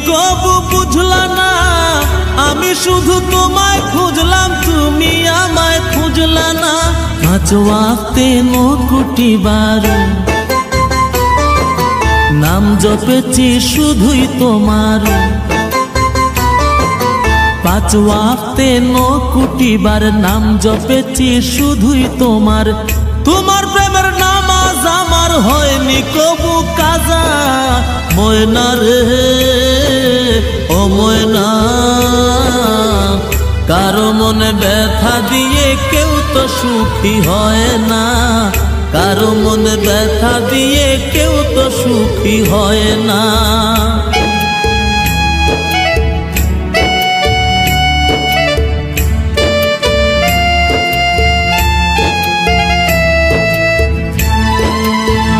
কবু বুঝলা না আমি শুধু তোমায় খুঁজলাম তুমি আমায় খুঁজলা না। 5 ওয়াক্তে 9 কোটি বার নাম জপেছি শুধুই তোমার। 5 ওয়াক্তে 9 কোটি বার নাম জপেছি শুধুই তোমার। তোমার প্রেমের নামাজ আমার হয়নি কবু কাজা। ময়না রে ও ময়না, কারো মনে ব্যথা দিয়ে কেউ তো সুখী হয় না। কারো মনে ব্যথা দিয়ে কেউ তো সুখী হয় না।